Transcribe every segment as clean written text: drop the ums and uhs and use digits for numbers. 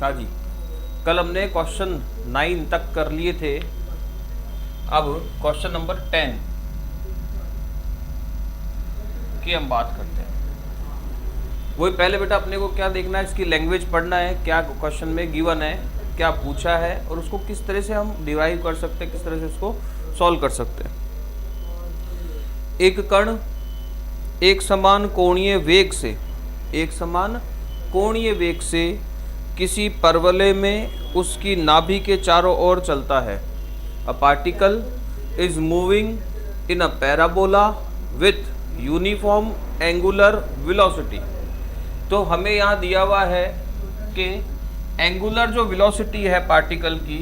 हाँ जी, कल हमने क्वेश्चन 9 तक कर लिए थे। अब क्वेश्चन नंबर 10 की हम बात करते हैं। वही पहले बेटा अपने को क्या देखना है, इसकी लैंग्वेज पढ़ना है, क्या क्वेश्चन में गिवन है, क्या पूछा है और उसको किस तरह से हम डिराइव कर सकते हैं, किस तरह से उसको सॉल्व कर सकते हैं। एक कण एक समान कोणीय वेग से किसी परवलय में उसकी नाभि के चारों ओर चलता है। A particle is moving in a parabola with uniform angular velocity. तो हमें यहाँ दिया हुआ है कि एंगुलर जो वेलोसिटी है पार्टिकल की,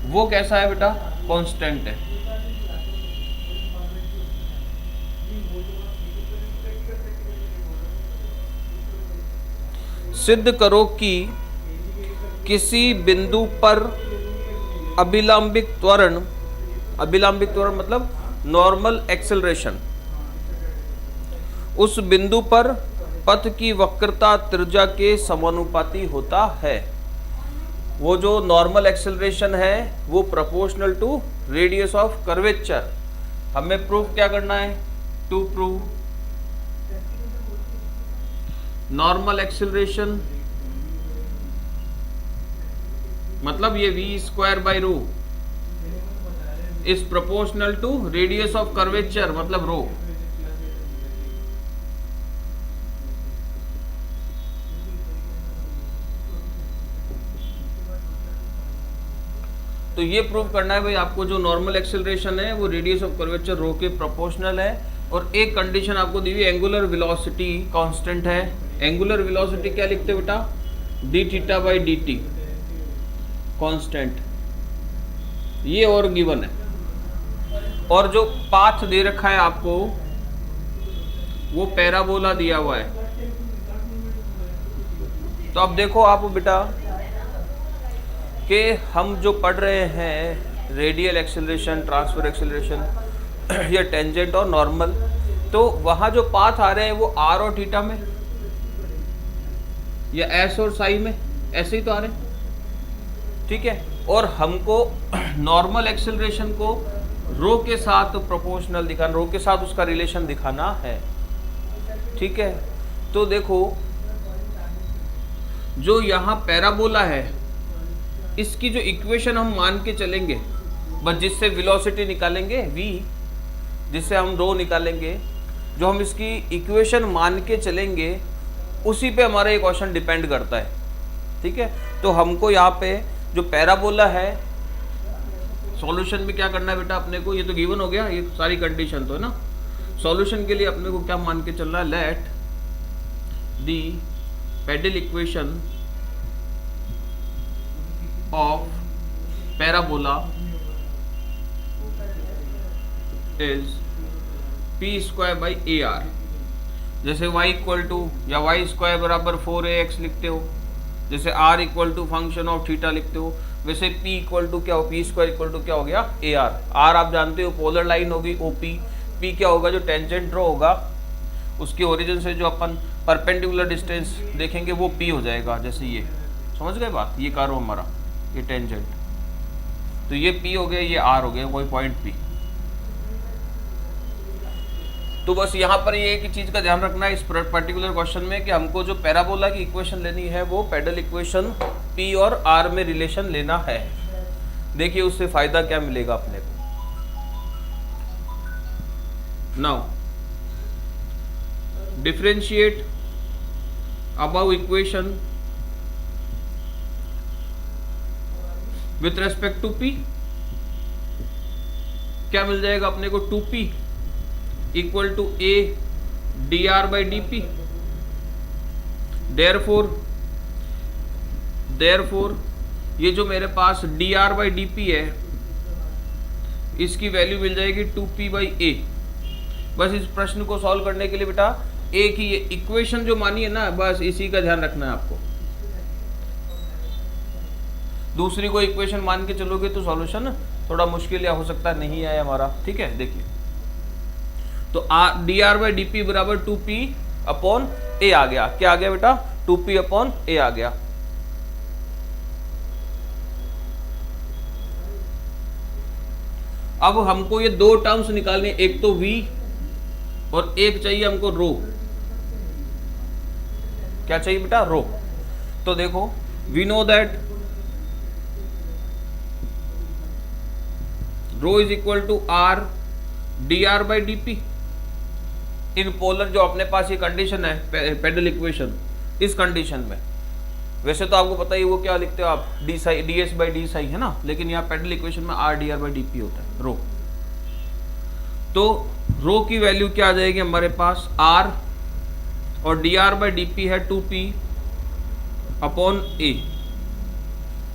वो कैसा है बेटा, कांस्टेंट है। सिद्ध करो कि किसी बिंदु पर अभिलंबिक त्वरण मतलब नॉर्मल एक्सेलरेशन, उस बिंदु पर पथ की वक्रता त्रिज्या के समानुपाती होता है। वो जो नॉर्मल एक्सेलरेशन है वो proportional to radius of curvature. हमें प्रूफ क्या करना है, टू प्रूव नॉर्मल एक्सेलरेशन मतलब ये v square by rho is proportional to radius of curvature मतलब रो। तो ये प्रूव करना है भाई आपको, जो नॉर्मल एक्सेलरेशन है वो रेडियस ऑफ कर्वेचर रो के प्रोपोर्शनल है। और एक कंडीशन आपको दी हुई, एंगुलर वेलोसिटी कांस्टेंट है। एंगुलर वेलोसिटी क्या लिखते बेटा, D theta by D T constant, ये और गिवन है। और जो पाथ दे रखा है आपको वो पैराबोला दिया हुआ है। तो अब देखो आप बेटा कि हम जो पढ़ रहे हैं रेडियल एक्सेलरेशन, ट्रांसफर एक्सेलरेशन या टेंजेंट और नॉर्मल, तो वहाँ जो पाथ आ रहे हैं वो आर और थीटा में या एस और साई में, ऐसे ही तो आ रहे हैं, ठीक है। और हमको नॉर्मल एक्सेलरेशन को रो के साथ प्रोपोर्शनल दिखाना, रो के साथ उसका रिलेशन दिखाना है, ठीक है। तो देखो जो यहाँ पैराबोला है इसकी जो इक्वेशन हम मान के चलेंगे, बस जिससे वेलोसिटी निकालेंगे v, जिससे हम रो निकालेंगे, जो हम इसकी इक्वेशन मान के चलेंगे उसी पे हमारा ये क्वेश्चन डिपेंड करता है, ठीक है। तो हमको यहाँ पे जो पैराबोला है, सॉल्यूशन में क्या करना है बेटा अपने को, ये तो गिवन हो गया, ये सारी कंडीशन तो है ना। सॉल्यूशन के लिए अपने को क्या मान के चलना है, let the pedal equation of parabola is p square by a r. जैसे y इक्वल टू या वाई स्क्वायर बराबर 4ax लिखते हो, जैसे r equal to function of theta लिखते हो, वैसे p इक्वल टू क्या हो, पी स्क्वायर इक्वल टू क्या हो गया, ए आर। r आप जानते हो पोलर लाइन होगी OP, p क्या होगा, जो टेंजेंट ड्रॉ होगा उसके ओरिजिन से जो अपन परपेंडिकुलर डिस्टेंस देखेंगे वो p हो जाएगा। जैसे ये समझ गए बात, ये कारो हमारा ये टेंजेंट, तो ये p हो गया, ये r हो गया, कोई पॉइंट p। तो बस यहाँ पर ये एक चीज का ध्यान रखना है इस पर्टिकुलर क्वेश्चन में कि हमको जो पैराबोला की इक्वेशन लेनी है वो पेडल इक्वेशन p और r में रिलेशन लेना है। देखिए उससे फायदा क्या मिलेगा अपने को। Now differentiate above equation with respect to p, क्या मिल जाएगा अपने को, 2p equal to a dr by dp। Therefore ये जो मेरे पास dr बाई dp है इसकी वैल्यू मिल जाएगी 2p बाई a। बस इस प्रश्न को सॉल्व करने के लिए बेटा एक ही इक्वेशन जो मानी है ना, बस इसी का ध्यान रखना है आपको। दूसरी को इक्वेशन मान के चलोगे तो सॉल्यूशन थोड़ा मुश्किल या हो सकता है नहीं आए हमारा, ठीक है। देखिए तो D r by d P बराबर 2p अपॉन ए आ गया। क्या आ गया बेटा? 2p अपॉन ए आ गया। अब हमको ये दो टर्म्स निकालने, एक तो v और एक चाहिए हमको रो। क्या चाहिए बेटा? रो। तो देखो, we know that rho is equal to r d r by d p in polar. जो अपने पास ये कंडीशन है पेडल इक्वेशन, इस कंडीशन में वैसे तो आपको पता ही वो क्या लिखते हो आप, D Sai D S by D Sai है ना, लेकिन यहाँ पेडल इक्वेशन में are d r by d P होता है रो। तो रो की वैल्यू क्या आ जाएगी हमारे पास? आर और D r by d P है 2p अपॉन ए।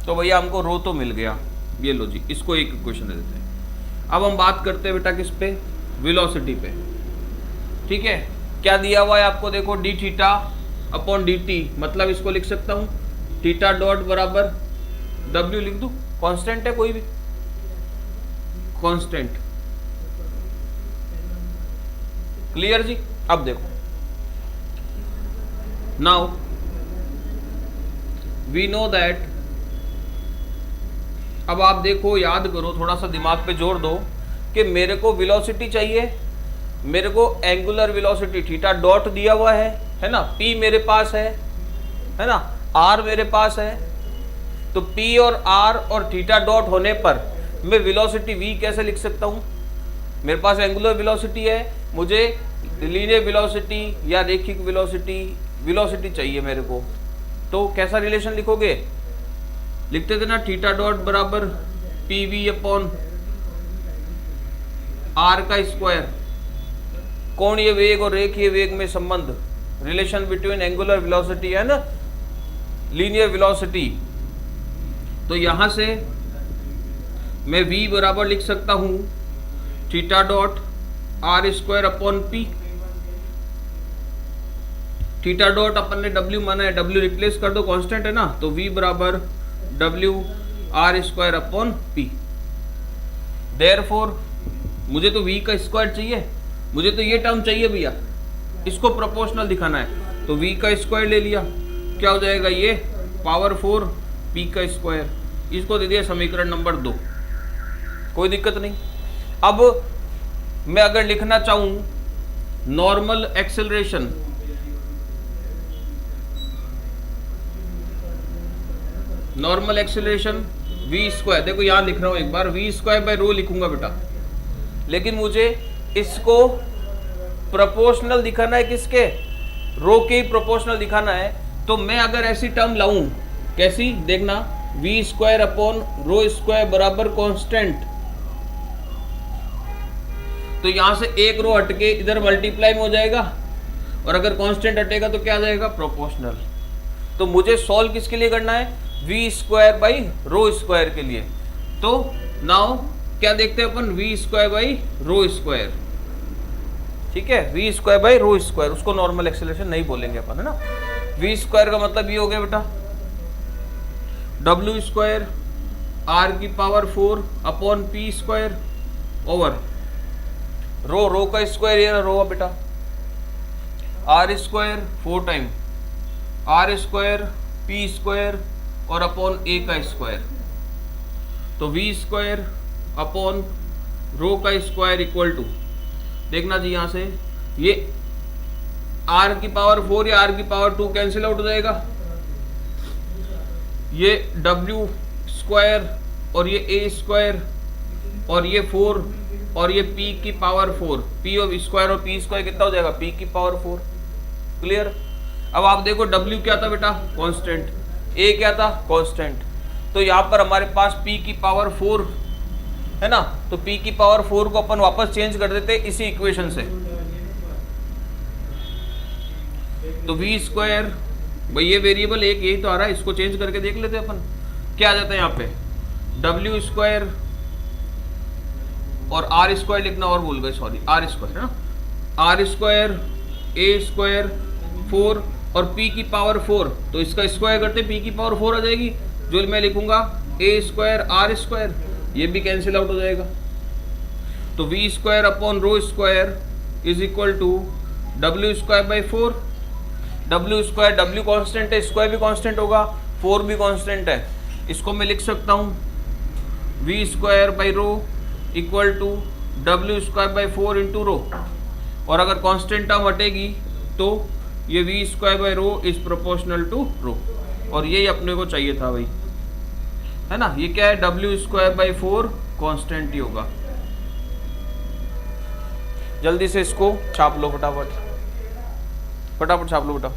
तो भैया हमको रो तो मिल गया। ये लो जी, इसको एक इक्वेशन दे देते हैं। अब हम बात करते हैं बेटा किस पे? वेलोसिटी पे। ठीक है, क्या दिया हुआ है आपको? देखो D theta upon D T, मतलब इसको लिख सकता हूं थीटा डॉट बराबर डब्ल्यू लिख दूं। कांस्टेंट है कोई भी, कांस्टेंट। क्लियर जी? अब देखो, नाउ वी नो दैट, अब आप देखो, याद करो, थोड़ा सा दिमाग पे जोर दो कि मेरे को वेलोसिटी चाहिए, मेरे को एंगुलर वेलोसिटी थीटा डॉट दिया हुआ है ना, p मेरे पास है ना, r मेरे पास है। तो p और r और थीटा डॉट होने पर मैं वेलोसिटी v कैसे लिख सकता हूं? मेरे पास एंगुलर वेलोसिटी है, मुझे लीनियर वेलोसिटी या रेखिक वेलोसिटी चाहिए मेरे को। तो कैसा रिलेशन लिखोगे? लिखते थे ना थीटा डॉट बराबर पी वी अपॉन आर का स्क्वायर। कोणीय वेग और रेखीय वेग में संबंध, relation between angular velocity and linear velocity. तो यहां से मैं v बराबर लिख सकता हूं theta dot r square upon p. Theta dot अपन ने w माना है, w रिप्लेस कर दो, कांस्टेंट है ना, तो v बराबर w r square upon p. Therefore मुझे तो v का स्क्वायर चाहिए, मुझे तो ये टर्म चाहिए भैया, इसको प्रोपोर्शनल दिखाना है, तो v का स्क्वायर ले लिया। क्या हो जाएगा? ये पावर 4 p का स्क्वायर। इसको दे दिया समीकरण नंबर 2। कोई दिक्कत नहीं। अब मैं अगर लिखना चाहूं normal acceleration, normal acceleration v square, देखो यहां लिख रहा हूं एक बार, v स्क्वायर बाय रो लिखूंगा बेटा, लेकिन मुझे इसको प्रोपोर्शनल दिखाना है। किसके? रो के ही प्रोपोर्शनल दिखाना है। तो मैं अगर ऐसी टर्म लाऊं, कैसी? देखना, v square upon rho square बराबर कांस्टेंट। तो यहां से एक रो हटके इधर मल्टीप्लाई में हो जाएगा, और अगर कांस्टेंट हटेगा तो क्या आ जाएगा? प्रोपोर्शनल। तो मुझे सॉल्व किसके लिए करना है? v square by row square के लिए। तो नाउ क्या देखते हैं अपन? v square by row square. ठीक है, v square by row square, उसको नॉर्मल एक्सेलरेशन नहीं बोलेंगे अपन, है ना। v स्क्वायर का मतलब ये हो गया बेटा w स्क्वायर r की power 4 upon p square over rho का स्क्वायर, ये रो बेटा r square 4 time r square p square और अपॉन a का स्क्वायर। तो v स्क्वायर अपॉन रो का स्क्वायर इक्वल टू, देखना जी यहां से, ये r की पावर 4 या r की पावर 2 कैंसिल आउट हो जाएगा, ये w स्क्वायर और ये a स्क्वायर और ये 4 और ये p की पावर 4, p और स्क्वायर और p स्क्वायर कितना हो जाएगा? p की पावर 4। क्लियर? अब आप देखो w क्या था बेटा? कांस्टेंट। a क्या था? कांस्टेंट। तो यहाँ पर हमारे पास p की पावर 4 है ना, तो p की पावर 4 को अपन वापस चेंज कर देते इसी इक्वेशन से। तो v स्क्वायर, भाई ये वेरिएबल एक यही तो आ रहा है, इसको चेंज करके देख लेते अपन। क्या आ जाता है यहाँ पे? w स्क्वायर और r स्क्वायर लिखना और भूल गए, सॉरी, r स्क्वायर है ना, r स्क्वायर a स्क्वायर 4 और p की पावर 4, तो इसका स्क्वायर करते p की पावर 4 आ जाएगी, जो मैं लिखूंगा a स्क्वायर r स्क्वायर, ये भी कैंसिल आउट हो जाएगा। तो v square upon rho square is equal to W square by 4। W square, W constant है, स्क्वायर भी कॉन्स्टेंट होगा, 4 भी कॉन्स्टेंट है। इसको मैं लिख सकता हूँ v square by rho equal to W square by 4 into rho. और अगर कांस्टेंट टर्म हटेगी तो ये v square by rho is proportional to rho. और यही अपने को चाहिए था भाई, है ना। ये क्या है, डब्ल्यू स्क्वायर बाई 4 कांस्टेंट ही होगा। जल्दी से इसको छाप लो फटाफट, फटाफट छाप लो बेटा।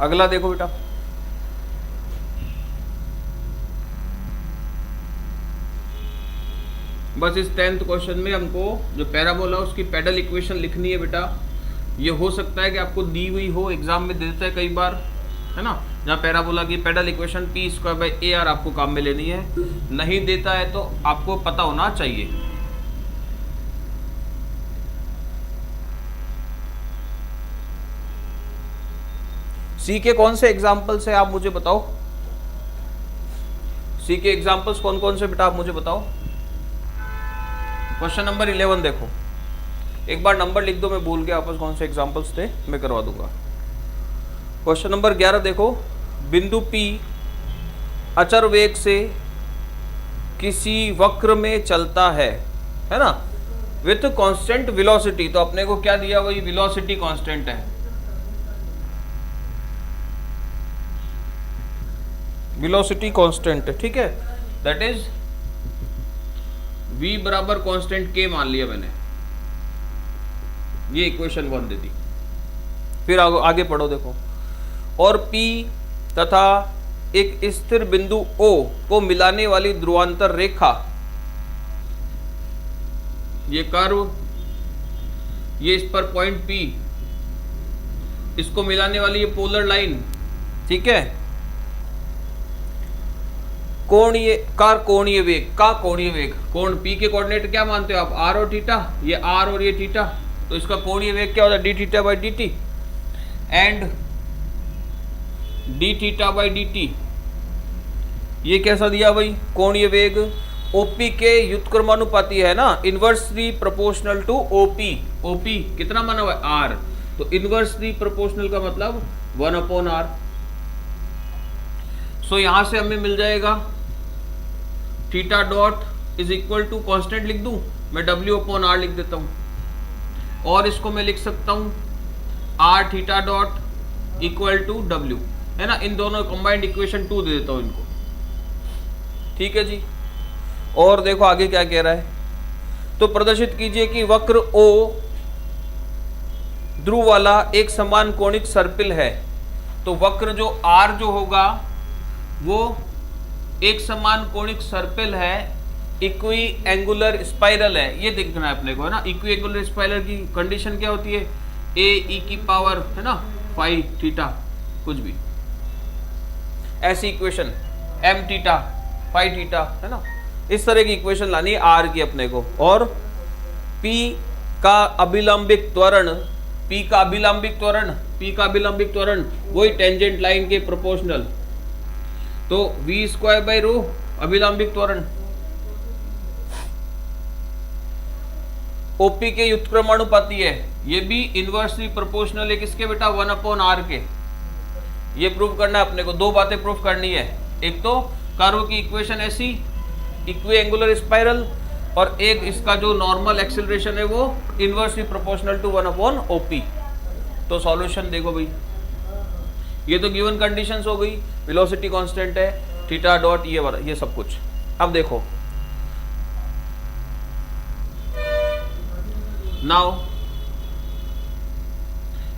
अगला देखो बेटा, बस इस 10th क्वेश्चन में हमको जो पैराबोला उसकी पेडल इक्वेशन लिखनी है बेटा। ये हो सकता है कि आपको दी हुई हो, एग्जाम में दे देता है कई बार, है ना, जहाँ पैराबोला की pedal equation P square by a are आपको काम में लेनी है। नहीं देता है तो आपको पता होना चाहिए। सी के कौन से एग्जाम्पल्स है आप मुझे बताओ। सी के एग्जाम्पल्स कौन कौन से बेटा आप मुझे बताओ। क्वेश्चन नंबर 11 देखो, एक बार नंबर लिख दो, मैं भूल गया आपस कौन से एग्जाम्पल्स थे, मैं करवा दूंगा। क्वेश्चन नंबर 11 देखो, बिंदु P अचर वेग से किसी वक्र में चलता है ना, विथ कांस्टेंट वेलोसिटी। तो अपने को क्या दिया, वही वेलोसिटी कांस्टेंट है, वेलोसिटी कांस्टेंट है, ठीक है। दैट इज v बराबर कांस्टेंट k मान लिया मैंने, ये इक्वेशन 1 दे दी। फिर आगे पढ़ो देखो, और P तथा एक स्थिर बिंदु O को मिलाने वाली ध्रुवांतर रेखा, ये कर्व, ये इस पर पॉइंट P, इसको मिलाने वाली ये पोलर लाइन, ठीक है। कोणीय वेग का कोणीय वेग, कोण P के कोऑर्डिनेट क्या मानते हो आप, r और थीटा, ये r और ये थीटा, तो इसका कोणीय वेग क्या होता है, D theta by D T, and D theta by D T. ये कैसा दिया भाई, कोणीय वेग OP के व्युत्क्रमानुपाती है ना, inversely proportional to OP। OP कितना माना हुआ है, r, तो इनवर्सली प्रोपोर्शनल का मतलब 1/r। सो यहां से हमें मिल जाएगा theta dot is equal to, constant लिख दूं मैं, W/r लिख देता हूं, और इसको मैं लिख सकता हूं r theta dot equal to W, है ना। इन दोनों कंबाइंड इक्वेशन 2 दे देता हूं इनको, ठीक है जी। और देखो आगे क्या कह रहा है, तो प्रदर्शित कीजिए कि वक्र O ध्रुव वाला एक समान कोणिक सर्पिल है। तो वक्र जो R जो होगा वो एक समान कोणिक सर्पिल है, इक्वी एंगुलर स्पाइरल है, ये देखना है अपने को, है ना। इक्वी एंगुलर स्पाइरल की कंडीशन क्या होती है, ए की पावर, है ना, फाई थीटा कुछ भी, ऐसी equation m theta phi theta, है ना, इस तरह की इक्वेशन लानी है आर की अपने को। और पी का अभिलंबिक त्वरण, पी का अभिलंबिक त्वरण वही टेंजेंट लाइन के प्रोपोर्शनल, तो v स्क्वायर बाई रो अभिलंबिक त्वरण, OP के व्युत्क्रमानुपाती है, ये भी इनवर्सली प्रोपोर्शनल है किसके बेटा, 1/r के। ये प्रूव करना है अपने को, 2 बातें प्रूव करनी है। एक तो कर्व की इक्वेशन ऐसी, इक्वी एंगुलर स्पाइरल, और एक इसका जो नॉर्मल एक्सेलरेशन है वो इनवर्सली प्रोपोर्शनल टू 1/OP। तो सॉल्यूशन देखो भाई, ये तो गिवन कंडीशंस हो गई, वेलोसिटी कांस्टेंट है, थीटा डॉट ये सब कुछ। अब देखो नाउ,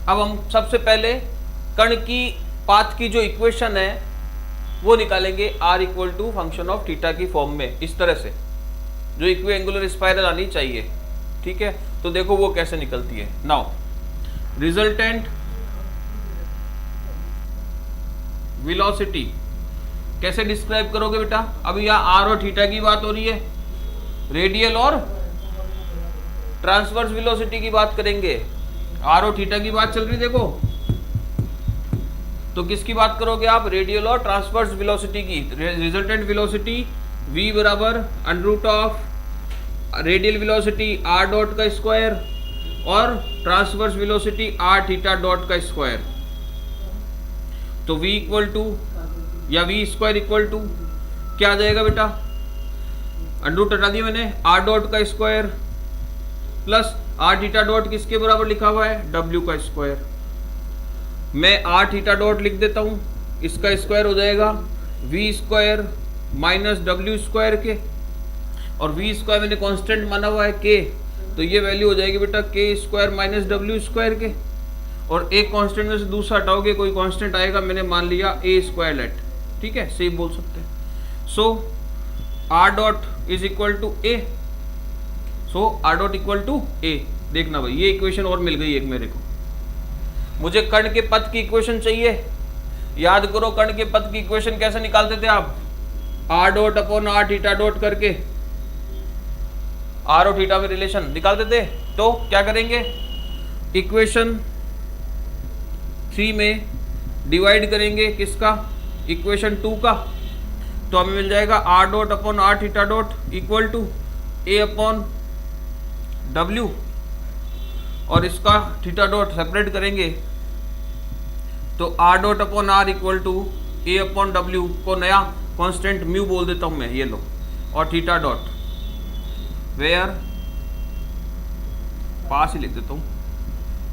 अब हम सबसे पहले कण की पाथ की जो इक्वेशन है वो निकालेंगे, r equal to function of theta की फॉर्म में, इस तरह से जो इक्विएंगुलर स्पाइरल आनी चाहिए। ठीक है, तो देखो वो कैसे निकलती है। नाउ रिजल्टेंट वेलोसिटी कैसे डिस्क्राइब करोगे बेटा? अभी यहाँ r और थीटा की बात हो रही है, रेडियल और ट्रांसवर्स वेलोसिटी की बात करेंगे। r और थीटा की बात चल रही, देखो तो किसकी बात करोगे आप? रेडियल और ट्रांसवर्स वेलोसिटी की। रिजल्टेंट वेलोसिटी v बराबर under of radial velocity r dot का स्क्वायर और transverse velocity r theta dot का स्क्वायर। तो v इक्वल टू या v स्क्वायर इक्वल टू क्या आ जाएगा बेटा? अंडर हटा दिया मैंने, r डॉट का square plus r theta dot किसके बराबर लिखा हुआ है? w का स्क्वायर। मैं r थीटा डॉट लिख देता हूं, इसका स्क्वायर हो जाएगा v square minus w square के, और v स्क्वायर मैंने कांस्टेंट माना हुआ है k, तो ये वैल्यू हो जाएगी बेटा k square minus w square के, और एक कांस्टेंट में से दूसरा हटाओगे कोई कांस्टेंट आएगा, मैंने मान लिया a स्क्वायर लेट। ठीक है, सेम बोल सकते हैं। So r dot is equal to a, so r dot equal to a। देखना भाई, ये इक्वेशन और मिल गई एक मेरे को। मुझे कण के पथ की इक्वेशन चाहिए, याद करो कण के पथ की इक्वेशन कैसे निकालते थे आप? r dot upon r theta dot करके r और थीटा में रिलेशन निकालते थे। तो क्या करेंगे, इक्वेशन 3 में डिवाइड करेंगे किसका? इक्वेशन 2 का। तो हमें मिल जाएगा r dot upon r theta dot equal to a upon w, और इसका थीटा डॉट सेपरेट करेंगे तो r dot upon r equal to a upon w को नया कांस्टेंट म्यू बोल देता हूं मैं, ये लो, और थीटा डॉट वेयर पास ही लिख देता हूं,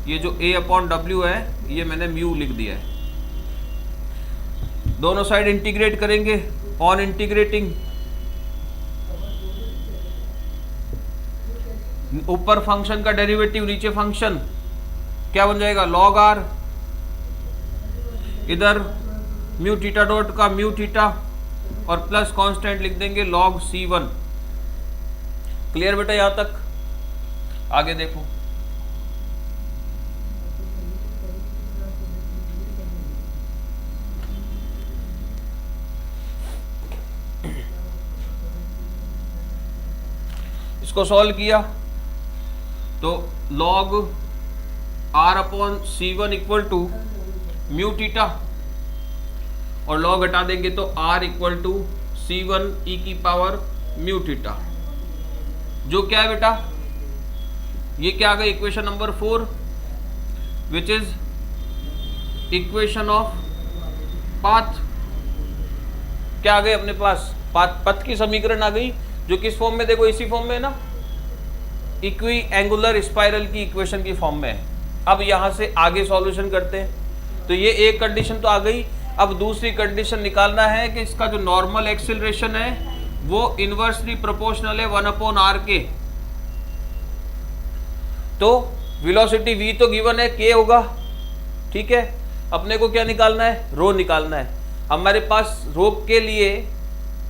ये जो a अपॉन w है ये मैंने म्यू लिख दिया है। दोनों साइड इंटीग्रेट करेंगे, ऑन इंटीग्रेटिंग ऊपर फंक्शन का डेरिवेटिव नीचे फंक्शन, क्या बन जाएगा? लॉग r, इधर म्यू थीटा डॉट का म्यू थीटा, और प्लस कांस्टेंट लिख देंगे लॉग c1। क्लियर बेटा यहां तक? आगे देखो, इसको सॉल्व किया तो log r upon c1 equal to mu theta, और log हटा देंगे तो r equal to c1 e की पावर म्यू थीटा, जो क्या है बेटा? ये क्या आ गई? Equation number 4, which is equation of path. क्या आ गई अपने पास? पथ की समीकरण आ गई, जो किस फॉर्म में? देखो इसी फॉर्म में है ना, इक्वी एंगुलर स्पाइरल की इक्वेशन की फॉर्म में है। अब यहां से आगे सॉल्यूशन करते हैं। तो ये एक कंडीशन तो आ गई। अब दूसरी कंडीशन निकालना है कि इसका जो नॉर्मल एक्सेलरेशन है वो इनवर्सली प्रोपोर्शनल है 1/r के। तो वेलोसिटी v तो गिवन है, k होगा। ठीक है, अपने को क्या निकालना है? रो निकालना है। हमारे पास रो के लिए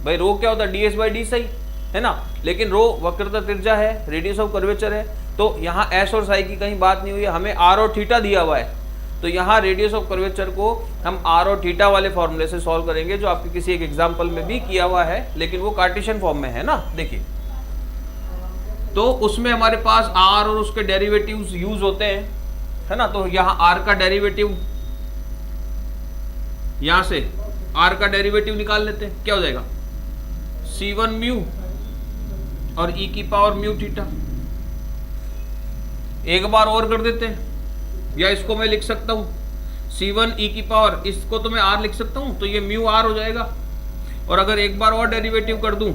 भाई रो क्या होता है? ds/d सही है ना, लेकिन रो वक्रता त्रिज्या है, रेडियस ऑफ कर्वेचर है, तो यहाँ s और साई की कहीं बात नहीं हुई है, हमें r और थीटा दिया हुआ है। तो यहाँ रेडियस ऑफ कर्वेचर को हम r और थीटा वाले फॉर्मूले से सॉल्व करेंगे, जो आपके किसी एक एग्जाम्पल में भी किया हुआ है, लेकिन वो कार्टेशियन फॉर्म में है ना। देखिए, तो उसमें हमारे पास r और उसके डेरिवेटिव्स यूज होते हैं, है ना। तो यहाँ r का डेरिवेटिव, यहाँ से r का डेरिवेटिव निकाल लेते हैं। क्या हो जाएगा? c1 म्यू और e की पावर म्यू थीटा। एक बार और कर देते हैं, या इसको मैं लिख सकता हूं c1 e की पावर, इसको तो मैं r लिख सकता हूं, तो ये म्यू r हो जाएगा। और अगर एक बार और डेरिवेटिव कर दूं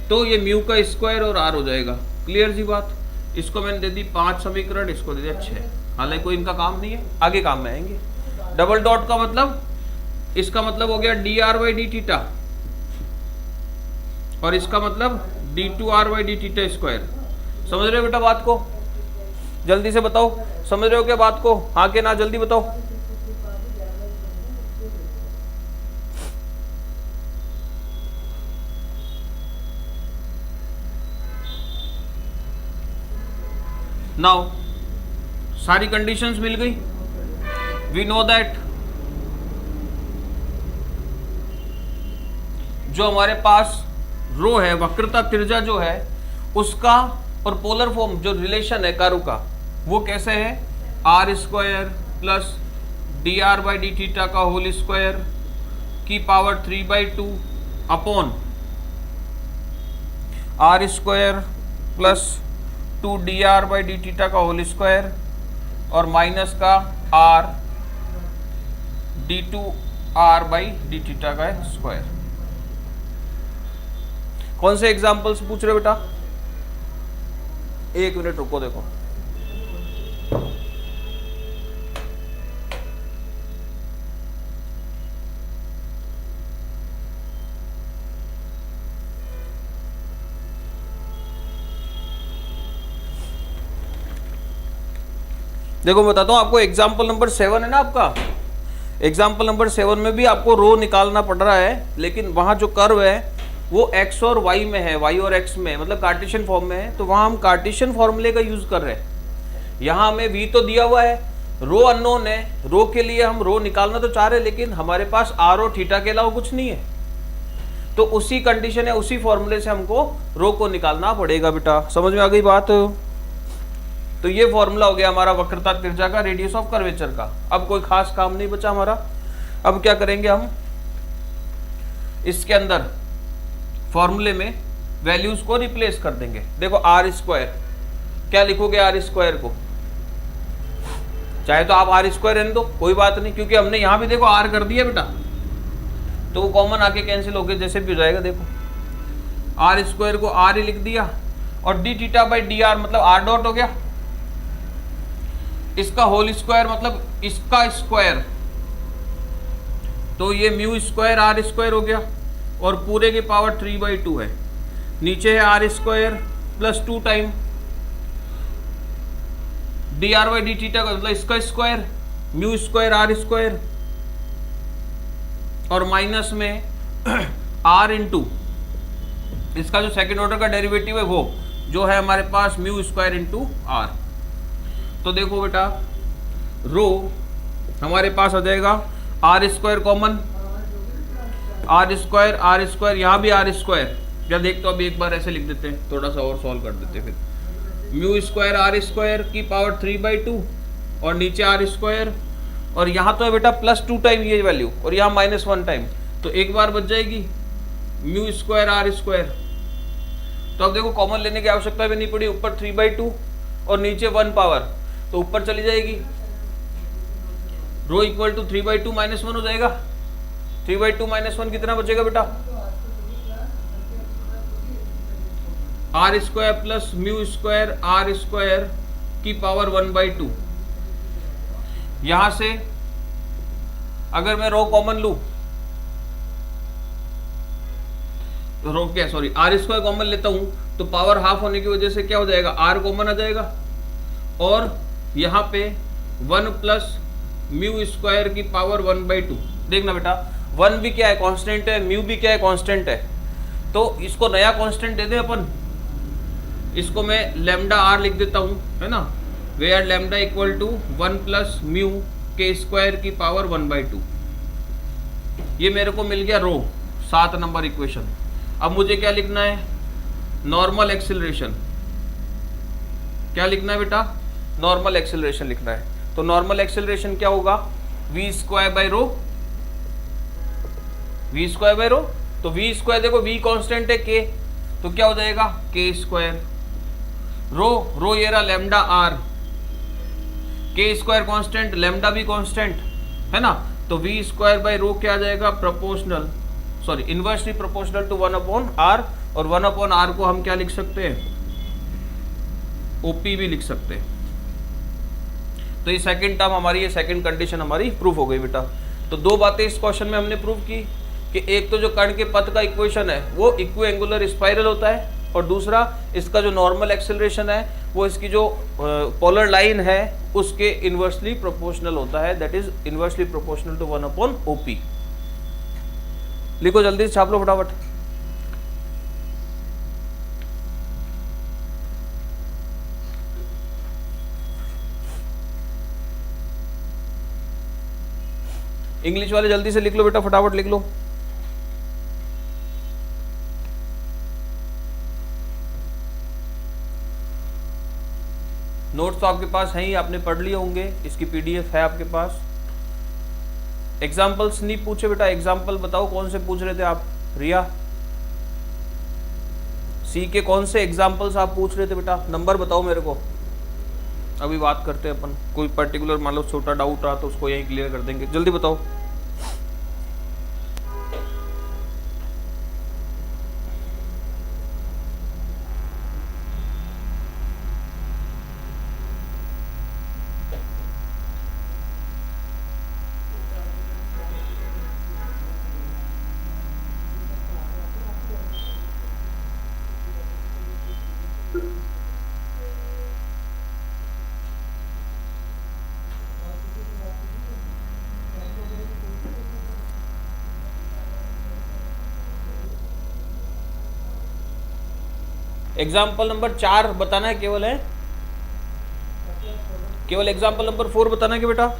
तो ये म्यू का स्क्वायर और आर हो जाएगा। क्लियर जी बात। इसको मैंने दे दी 5 समीकरण, इसको दे दिया 6। हालांकि कोई इनका काम नहीं है, आगे काम में आएंगे। डबल डॉट का मतलब, इसका मतलब हो गया d r by d theta, और इसका मतलब d two r by d theta square. समझ रहे हो बेटा बात को? जल्दी से बताओ, समझ रहे हो क्या बात को? हाँ के ना, जल्दी बताओ। नाउ सारी कंडीशंस मिल गई। वी नो दैट जो हमारे पास रो है, वक्रता त्रिज्या जो है उसका और पोलर फॉर्म जो रिलेशन है कर्व का, वो कैसे है? R square plus d r by d theta का होल स्क्वायर की power 3/2 upon r square plus 2 d r by d theta का होल स्क्वायर और माइनस का r d two r by d theta का स्क्वायर। कौन से examples पूछ रहे हो बेटा? एक मिनट रुको, देखो देखो बताता हूं आपको। एग्जाम्पल नंबर 7 है ना आपका, एग्जाम्पल नंबर 7 में भी आपको रो निकालना पड़ रहा है, लेकिन वहां जो कर्व है वो x और y में है, y और x में, मतलब कार्टेशियन फॉर्म में है, तो वहां हम कार्टेशियन फॉर्मूले का यूज कर रहे हैं। यहाँ हमें v तो दिया हुआ है, रो अननोन है, रो के लिए हम रो निकालना तो चाह रहे हैं, लेकिन हमारे पास r और थीटा के अलावा कुछ नहीं है, तो उसी कंडीशन है, उसी फॉर्मूले से हमको रो को निकालना पड़ेगा बेटा। समझ में आ गई बात? तो ये फॉर्मूला हो गया हमारा वक्रता त्रिज्या का, रेडियस ऑफ कर्वेचर का। अब कोई खास काम नहीं बचा हमारा। अब क्या करेंगे हम, इसके अंदर फॉर्मूले में वैल्यूज को रिप्लेस कर देंगे। देखो आर स्क्वायर, क्या लिखोगे आर स्क्वायर को? चाहे तो आप आर स्क्वायर रहने दो, कोई बात नहीं, क्योंकि हमने यहां भी देखो आर कर दिया बेटा, तो वो कॉमन आके कैंसिल होके जैसे भी हो जाएगा। देखो आर स्क्वायर को आर ही लिख दिया, और D theta by D R मतलब आर डॉट हो गया, इसका होल स्क्वायर मतलब इसका स्क्वायर, तो ये म्यू स्क्वायर आर स्क्वायर हो गया, और पूरे की पावर 3/2 है। नीचे है r square plus 2 time d r by d theta का मतलब इसका square, mu square r square, और माइनस में आर इंटू इसका जो सेकेंड ऑर्डर का डेरिवेटिव है वो जो है हमारे पास म्यू स्क्वायर इंटू आर। तो देखो बेटा रो हमारे पास आ जाएगा r square common, r square, यहाँ भी आर स्क्वायर, या देख तो अभी एक बार ऐसे लिख देते हैं, थोड़ा सा और सॉल्व कर देते हैं। फिर म्यू स्क्वायर आर स्क्वायर की पावर 3/2 और नीचे आर स्क्वायर, और यहाँ तो है बेटा प्लस 2 टाइम ये वैल्यू, और यहाँ -1 टाइम, तो एक बार बच जाएगी म्यू स्क्वायर आर स्क्वायर। तो अब देखो कॉमन लेने की आवश्यकता भी नहीं पड़ी, ऊपर 3/2 और नीचे 1 पावर, तो ऊपर चली जाएगी। रो इक्वल टू 3/2 -1 हो जाएगा। 3/2 -1 कितना बचेगा बेटा? R square plus mu square r square की पावर 1/2। यहां से अगर मैं रो कॉमन लू, रो क्या सॉरी आर स्क्वायर कॉमन लेता हूं, तो पावर हाफ होने की वजह से क्या हो जाएगा, आर कॉमन आ जाएगा, और यहाँ पे 1 प्लस म्यू स्क्वायर की पावर 1/2। देखना बेटा 1 भी क्या है, कांस्टेंट है, म्यू भी क्या है, कांस्टेंट है, तो इसको नया कांस्टेंट दे दे अपन, इसको मैं लैम्डा आर लिख देता हूँ, है ना, where lambda equal to 1 plus mu के स्क्वायर की पावर 1/2। ये मेरे को मिल गया रो, 7 नंबर इक्वेशन। अब मुझे क्या लिखना है, नॉर्मल एक्सिलरेशन। क्या लिखना है बेटा, नॉर्मल एक्सिलरेशन लिखना है। तो नॉर्मल एक्सिलरेशन क्या होगा, v square by row, v square by रो, तो v स्क्वायर देखो v कांस्टेंट है k, तो क्या हो जाएगा k स्क्वायर, रो ये रहा lambda r, k square constant, lambda भी कांस्टेंट है ना, तो v स्क्वायर बाई रो क्या आ जाएगा, proportional sorry inversely proportional to 1/r और 1/r को हम क्या लिख सकते हैं, OP भी लिख सकते हैं। तो ये सेकंड टर्म हमारी, ये सेकंड कंडीशन हमारी प्रूफ हो गई बेटा। तो दो बातें इस क्वेश्चन में हमने प्रूव की कि एक तो जो कण के पथ का इक्वेशन है वो इक्विएंगुलर स्पाइरल होता है, और दूसरा इसका जो नॉर्मल एक्सेलरेशन है वो इसकी जो पोलर लाइन है उसके इन्वर्सली प्रोपोर्शनल होता है, that is inversely proportional to 1/OP। लिखो जल्दी से, छाप लो फटाफट। इंग्लिश वाले जल्दी से लिख लो बेटा, फटाफट लिख लो। नोट्स तो आपके पास हैं ही, आपने पढ़ लिए होंगे, इसकी PDF है आपके पास। एग्जाम्पल्स नहीं पूछे बेटा, एग्जाम्पल बताओ कौन से पूछ रहे थे आप? रिया, सी के कौन से एग्जाम्पल्स आप पूछ रहे थे बेटा? नंबर बताओ मेरे को, अभी बात करते हैं अपन। कोई पर्टिकुलर मान लो छोटा डाउट रहा तो उसको यहीं क्लियर कर देंगे, जल्दी बताओ। एग्जाम्पल नंबर 4 बताना है केवल, है केवल एग्जाम्पल नंबर 4 बताना है कि बेटा?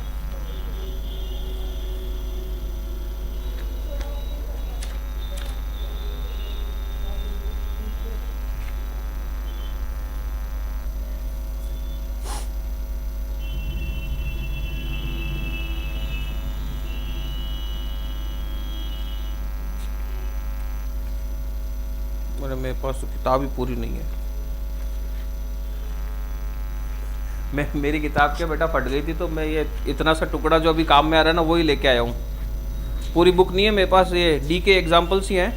मेरे पास तो किताब ही पूरी नहीं है। मेरी किताब क्या बेटा फट गई थी, तो मैं ये इतना सा टुकड़ा जो अभी काम में आ रहा है ना वही लेके आया हूँ। पूरी बुक नहीं है मेरे पास, ये डी के एग्जाम्पल्स ही हैं,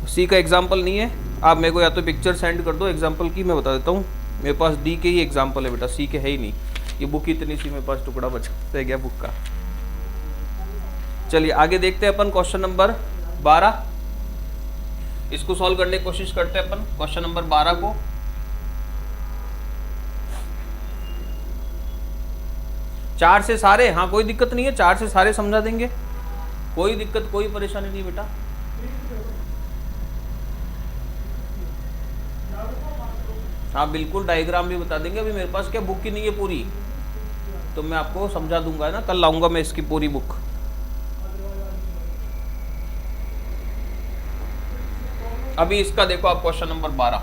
सी का एग्जाम्पल नहीं है। आप मेरे को या तो पिक्चर सेंड कर दो एग्जाम्पल की, मैं बता देता हूँ। मेरे पास डी के ही एग्जाम्पल है बेटा, सी के है ही नहीं। ये बुक इतनी सी मेरे पास टुकड़ा बच रह गया बुक का। चलिए आगे देखते हैं अपन क्वेश्चन नंबर 12, इसको सॉल्व करने की कोशिश करते हैं अपन। क्वेश्चन नंबर 12 को चार से सारे, हाँ कोई दिक्कत नहीं है, 4 से सारे समझा देंगे, कोई दिक्कत कोई परेशानी नहीं बेटा। हाँ बिल्कुल, डायग्राम भी बता देंगे। अभी मेरे पास क्या बुक ही नहीं है पूरी, तो मैं आपको समझा दूंगा ना, कल लाऊंगा मैं इसकी पूरी बुक। अभी इसका देखो आप क्वेश्चन नंबर 12,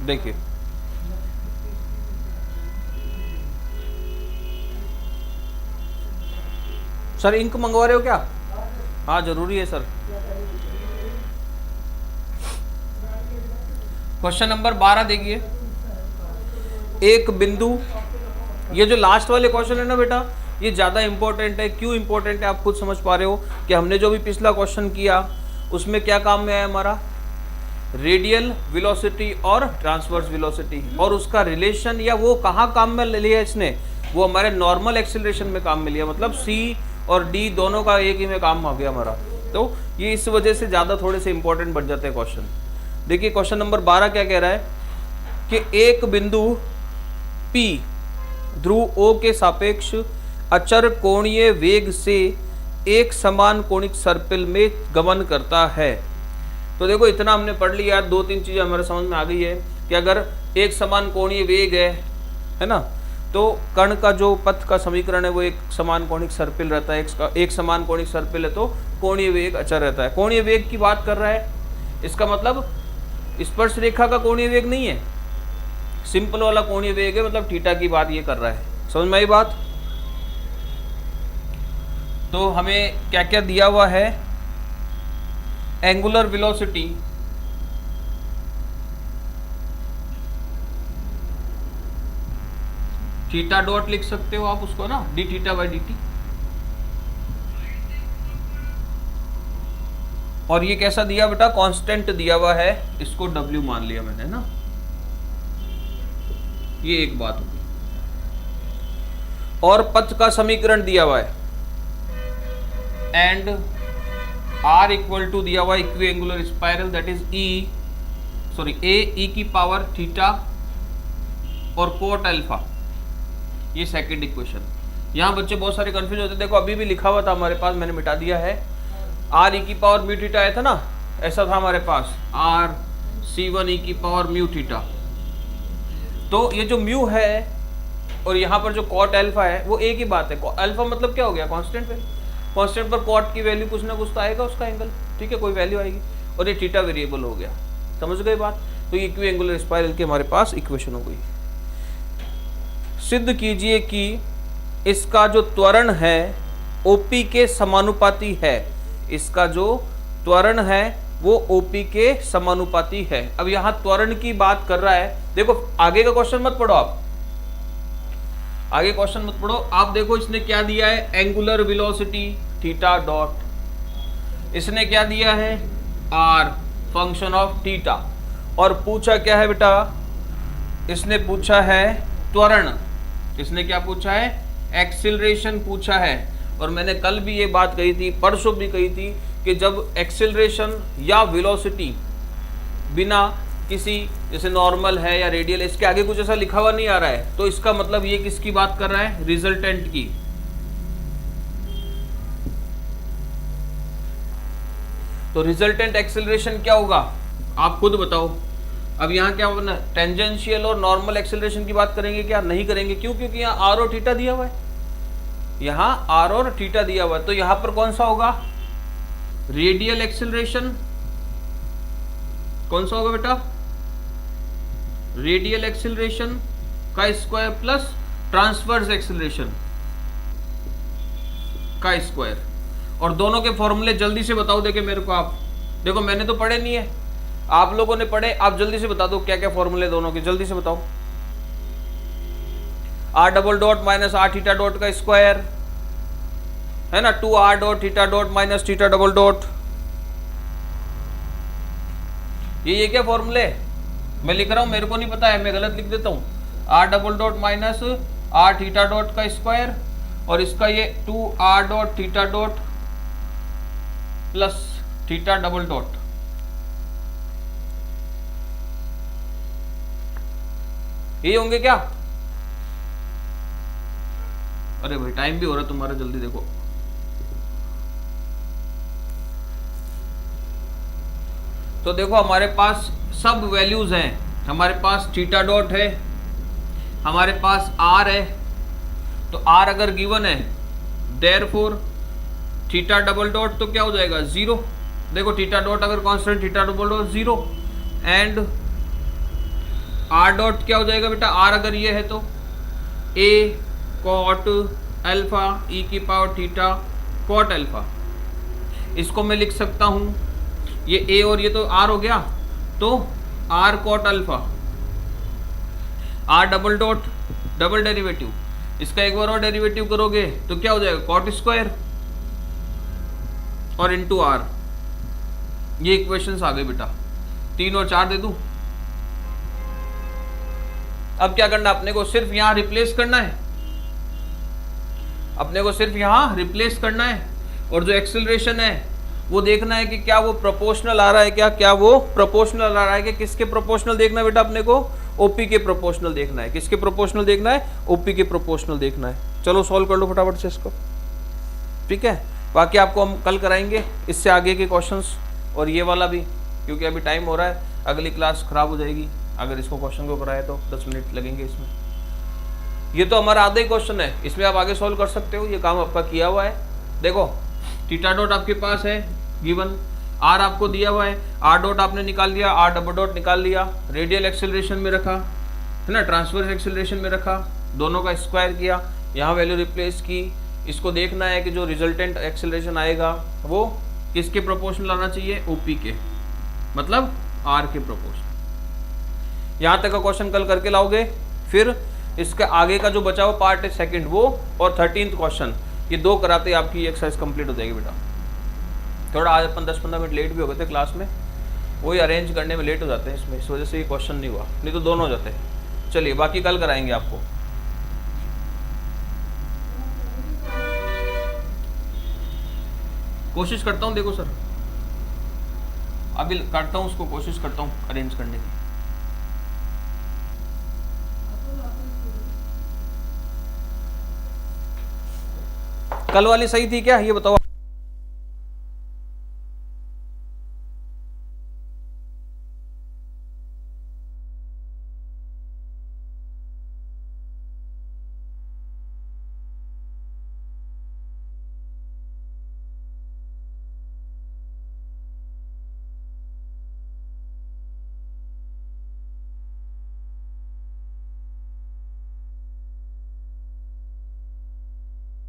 देखिए सर, इंक मंगवा रहे हो क्या? हाँ जरूरी है सर। क्वेश्चन नंबर 12 देखिए, एक बिंदु, ये जो लास्ट वाले क्वेश्चन है ना बेटा, ये ज़्यादा इंपॉर्टेंट है। क्यों इंपॉर्टेंट है आप खुद समझ पा रहे हो कि हमने जो भी पिछला क्वेश्चन किया उसमें क्या काम में आया हमारा, रेडियल वेलोसिटी और ट्रांसवर्स वेलोसिटी, और उसका रिलेशन या वो कहाँ काम में लिया इसने, वो हमारे नॉर्मल एक्सेलरेशन में काम में लिया। मतलब सी और डी दोनों का एक ही में काम हो गया हमारा। तो ये इस वजह से ज़्यादा थोड़े से इंपॉर्टेंट बन जाते हैं क्वेश्चन। देखिए क्वेश्चन नंबर 12 क्या कह रहा है कि एक बिंदु P ध्रुव O के सापेक्ष अचर कोणीय वेग से एक समान कोणिक सर्पिल में गमन करता है। तो देखो इतना हमने पढ़ लिया, 2-3 चीज़ें हमारे समझ में आ गई है कि अगर एक समान कोणीय वेग है ना, तो कण का जो पथ का समीकरण है वो एक समान कोणिक सर्पिल रहता है। एक समान कोणिक सर्पिल है तो कोणीय वेग अचर रहता है। कोणीय वेग की बात कर रहा है, इसका मतलब स्पर्श रेखा का कोणीय वेग नहीं है, सिंपल वाला कोणीय वेग है, मतलब थीटा की बात ये कर रहा है। समझ में आई बात? तो हमें क्या क्या दिया हुआ है, एंगुलर वेलोसिटी थीटा डॉट लिख सकते हो आप उसको ना, D theta by D T. और ये कैसा दिया बेटा, कांस्टेंट दिया हुआ है, इसको W मान लिया मैंने ना। ये एक बात होगी। और पथ का समीकरण दिया हुआ है, एंड R इक्वल टू दिया हुआ इक्विएंगुलर स्पाइरल, दैट इज ए की पावर थीटा और कोट अल्फा। ये सेकंड इक्वेशन। यहां बच्चे बहुत सारे कंफ्यूज होते हैं। देखो अभी भी लिखा हुआ था हमारे पास, मैंने मिटा दिया है। आर ई की पावर म्यू थीटा आया था ना, ऐसा था हमारे पास, आर C1 ई की पावर म्यू थीटा। तो ये जो म्यू है और यहाँ पर जो कॉट अल्फा है वो एक ही बात है। अल्फा मतलब क्या हो गया, कांस्टेंट पे। कांस्टेंट पर कॉट की वैल्यू कुछ ना कुछ तो आएगा उसका एंगल, ठीक है, कोई वैल्यू आएगी। और ये थीटा वेरिएबल हो गया, समझ गए बात। तो ये इक्विएंगुलर स्पाइरल की हमारे पास इक्वेशन हो गई। सिद्ध कीजिए कि इसका जो त्वरण है OP के समानुपाती है। इसका जो त्वरण है वो OP के समानुपाती है। अब यहां त्वरण की बात कर रहा है। देखो आगे का क्वेश्चन मत पढ़ो आप, आगे क्वेश्चन मत पढ़ो आप। देखो इसने क्या दिया है, एंगुलर वेलोसिटी थीटा डॉट। इसने क्या दिया है, R फंक्शन ऑफ थीटा। और पूछा क्या है बेटा, इसने पूछा है त्वरण। इसने क्या पूछा है, एक्सिलरेशन पूछा है। और मैंने कल भी ये बात कही थी, परसों भी कही थी, कि जब एक्सिलरेशन या वेलोसिटी बिना किसी, जैसे नॉर्मल है या रेडियल, इसके आगे कुछ ऐसा लिखा हुआ नहीं आ रहा है, तो इसका मतलब ये किसकी बात कर रहा है, रिजल्टेंट की। तो रिजल्टेंट एक्सिलरेशन क्या होगा, आप खुद बताओ। अब यहाँ क्या होगा, टेंजेंशियल और नॉर्मल एक्सिलरेशन की बात करेंगे क्या, नहीं करेंगे। क्यों, क्योंकि यहाँ R और थीटा दिया हुआ है, यहाँ R और थीटा दिया हुआ है। तो यहाँ पर कौन सा होगा, रेडियल एक्सिलरेशन। कौन सा होगा बेटा, रेडियल एक्सिलरेशन का स्क्वायर प्लस ट्रांसवर्स एक्सिलरेशन का स्क्वायर। और दोनों के फॉर्मूले जल्दी से बताओ देखे मेरे को आप। देखो मैंने तो पढ़े नहीं है, आप लोगों ने पढ़े, आप जल्दी से बता दो क्या क्या फॉर्मूले दोनों के, जल्दी से बताओ। R double dot minus R theta dot का स्क्वायर है ना, 2R dot theta dot minus theta double dot. ये क्या फॉर्मूले मैं लिख रहा हूं, मेरे को नहीं पता है, मैं गलत लिख देता हूं। R double dot minus R theta dot का स्क्वायर, और इसका ये 2R dot theta dot plus theta double dot. ये होंगे क्या, अरे भाई टाइम भी हो रहा तुम्हारा, जल्दी देखो। तो देखो हमारे पास सब वैल्यूज हैं, हमारे पास थीटा डॉट है, हमारे पास R है। तो R अगर गिवन है, देयरफॉर थीटा डबल डॉट तो क्या हो जाएगा, 0। देखो थीटा डॉट अगर constant, theta double dot 0। And R dot क्या हो जाएगा बेटा, R अगर ये है तो A कॉट अल्फा ई की पावर थीटा कॉट अल्फा। इसको मैं लिख सकता हूं, ये A और ये तो R हो गया, तो R cot alpha. R double dot double derivative, इसका एक बार और डेरिवेटिव करोगे तो क्या हो जाएगा, कॉट स्क्वायर और इंटू R। ये इक्वेशंस आ गए बेटा, 3 और 4 दे दूं। अब क्या करना, अपने को सिर्फ यहां रिप्लेस करना है, अपने को सिर्फ यहां रिप्लेस करना है। और जो एक्सेलरेशन है वो देखना है कि क्या वो प्रोपोर्शनल आ रहा है, क्या वो प्रोपोर्शनल आ रहा है, कि किसके प्रोपोर्शनल देखना है बेटा, अपने को ओपी के प्रोपोर्शनल देखना है। किसके प्रोपोर्शनल देखना है, ओपी के प्रोपोर्शनल देखना है। चलो सॉल्व कर लो फटाफट से इसको, ठीक है। बाकी आपको हम कल कराएंगे इससे आगे के क्वेश्चंस, और ये वाला भी, क्योंकि अभी टाइम हो रहा है, अगली क्लास खराब हो जाएगी अगर इसको क्वेश्चन को कराए तो 10 मिनट लगेंगे इसमें। ये तो हमारा आधा ही क्वेश्चन है, इसमें आप आगे सॉल्व कर सकते हो, ये काम आपका किया हुआ है। देखो थीटा डॉट आपके पास है गिवन, R आपको दिया हुआ है, R डॉट आपने निकाल लिया, R डबल डॉट निकाल लिया, रेडियल एक्सेलरेशन में रखा है ना, ट्रांसवर्स एक्सेलरेशन में रखा, दोनों का स्क्वायर किया, यहाँ वैल्यू रिप्लेस की, इसको देखना है कि जो रिजल्टेंट एक्सेलरेशन आएगा वो किसके प्रोपोर्शनल आना चाहिए, ओपी के, मतलब आर के प्रोपोर्शनल। यहाँ तक का क्वेश्चन कल करके लाओगे। फिर इसके आगे का जो बचा हुआ पार्ट है सेकंड वो, और 13th क्वेश्चन, ये 2 कराते आपकी एक्सरसाइज कंप्लीट हो जाएगी बेटा। थोड़ा आज अपन 10-15 मिनट लेट भी हो गए थे क्लास में, वही अरेंज करने में लेट हो जाते हैं इसमें, इस वजह से ये क्वेश्चन नहीं हुआ, नहीं तो दोनों हो जाते हैं। चलिए बाकी कल कराएंगे आपको। कोशिश करता हूँ, देखो सर अभी करता हूँ उसको, कोशिश करता हूँ अरेंज करने की। कल वाली सही थी क्या, ये बताओ।